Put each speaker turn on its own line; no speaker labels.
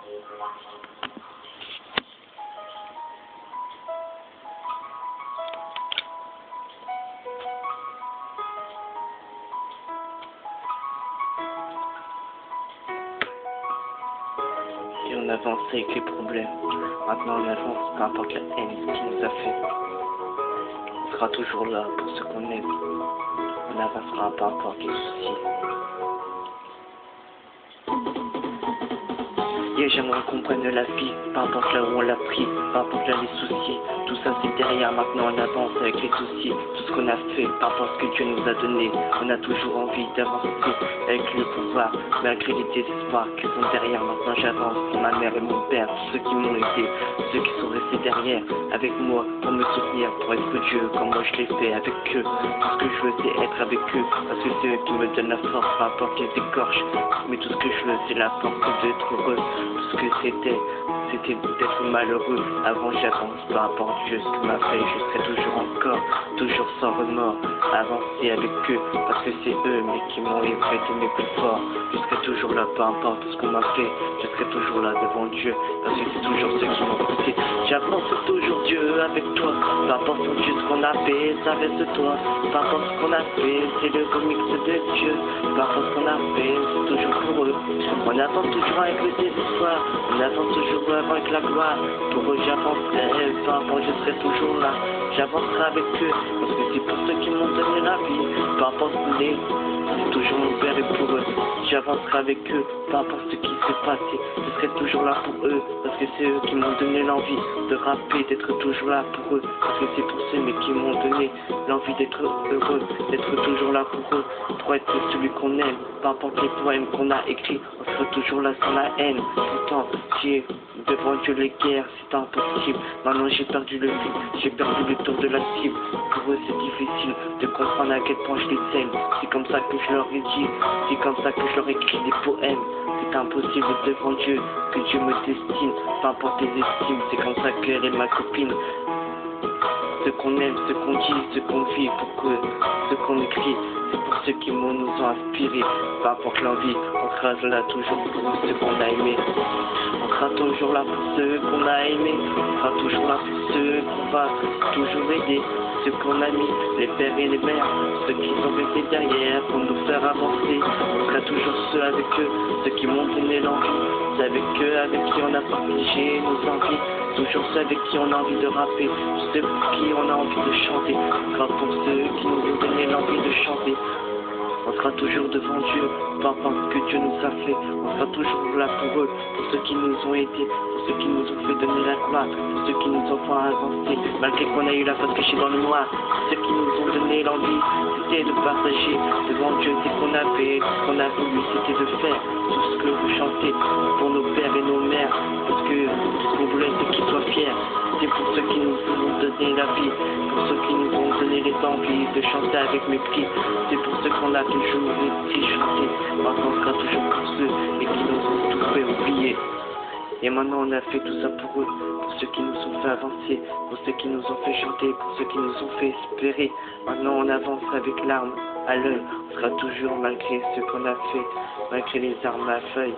Et on avance avec les problèmes. Maintenant on avance, peu importe la haine, ce qu'il nous a fait. On sera toujours là pour ce qu'on aime. On avancera peu importe les soucis. Et j'aimerais qu'on prenne la vie, peu importe là où on l'a pris, peu importe là les soucis. Tout ça c'est derrière, maintenant on avance avec les soucis. Tout ce qu'on a fait, peu importe ce que Dieu nous a donné. On a toujours envie d'avancer avec le pouvoir, malgré les désespoirs qui sont derrière. Maintenant j'avance pour ma mère et mon père, tous ceux qui m'ont aidé, ceux qui sont restés derrière avec moi pour me soutenir, pour être Dieu comme moi je l'ai fait avec eux. Tout ce que je veux c'est être avec eux, parce que c'est eux qui me donnent la force, peu importe les écorches. Mais tout ce que je veux c'est la force d'être heureux. Tout ce que c'était d'être malheureux. Avant j'avance, peu importe Dieu ce que m'a fait, je serai toujours encore, toujours sans remords, avancer avec eux, parce que c'est eux mais qui m'ont livré de mes plus forts. Je serai toujours là, peu importe ce qu'on m'a fait, je serai toujours là devant Dieu, parce que c'est toujours ceux qui m'ont coûté. J'avance toujours Dieu avec toi, peu importe Dieu ce qu'on a fait, ça reste toi, peu importe ce qu'on a fait, c'est le remix de Dieu, peu importe ce qu'on a fait, c'est toujours pour eux. On avance toujours avec le désespoir, on avance toujours avec la gloire. Pour eux j'avancerai, peu importe je serai toujours là. J'avancerai avec eux, parce que c'est pour ceux qui m'ont donné la vie. Peu importe les, c'est toujours mon père et pour eux. J'avancerai avec eux, peu importe ce qui s'est passé. Je serai toujours là pour eux, parce que c'est eux qui m'ont donné l'envie de rapper, d'être toujours là pour eux. Parce que c'est pour ceux mais qui m'ont donné l'envie d'être heureux, d'être toujours là pour eux, pour être celui qu'on aime. Peu importe les poèmes qu'on a écrits, on sera toujours là sans la haine. Pourtant, j'ai devant Dieu les guerres, c'est impossible. Maintenant j'ai perdu le fil, j'ai perdu le tour de la cible. Pour eux c'est difficile de comprendre à quel point je les aime. C'est comme ça que je leur ai dit, c'est comme ça que je leur ai écrit des poèmes. C'est impossible devant Dieu que Dieu me destine, peu importe les estimes. C'est comme ça qu'elle est ma copine. Ce qu'on aime, ce qu'on dit, ce qu'on vit, pour que ce qu'on écrit, c'est pour ceux qui nous ont inspirés. Peu importe l'envie, on sera là toujours pour ceux qu'on a aimés. On sera toujours là pour ceux qu'on a aimés. On sera toujours là pour ceux qu'on va toujours aider. Ceux qu'on a mis, les pères et les mères, ceux qui sont restés derrière pour nous faire avancer. On sera toujours ceux avec eux, ceux qui m'ont donné l'envie. C'est avec eux avec qui on a partagé nos envies. Toujours ceux avec qui on a envie de rapper, ceux pour qui on a envie de chanter. Grâce pour ceux qui nous ont donné l'envie de chanter. On sera toujours devant Dieu, peu importe ce que Dieu nous a fait. On sera toujours là pour eux, pour ceux qui nous ont aidés, pour ceux qui nous ont fait donner la gloire, pour ceux qui nous ont fait avancer, malgré qu'on a eu la face cachée dans le noir. Ceux qui nous ont donné l'envie, c'était de partager devant Dieu ce qu'on a fait, ce qu'on a voulu, c'était de faire tout ce que vous chantez pour nos pères et nos mères, parce que ce qu'on voulait c'est qu'ils soient fiers. C'est pour ceux qui nous ont donné la vie, pour ceux qui nous ont donné les envies de chanter avec mépris. C'est pour ceux qu'on a toujours aussi chanté. Maintenant on sera toujours pour ceux et qui nous ont tout fait oublier. Et maintenant on a fait tout ça pour eux, pour ceux qui nous ont fait avancer, pour ceux qui nous ont fait chanter, pour ceux qui nous ont fait espérer. Maintenant on avance avec l'arme à l'œil, on sera toujours malgré ce qu'on a fait, malgré les armes à feuilles.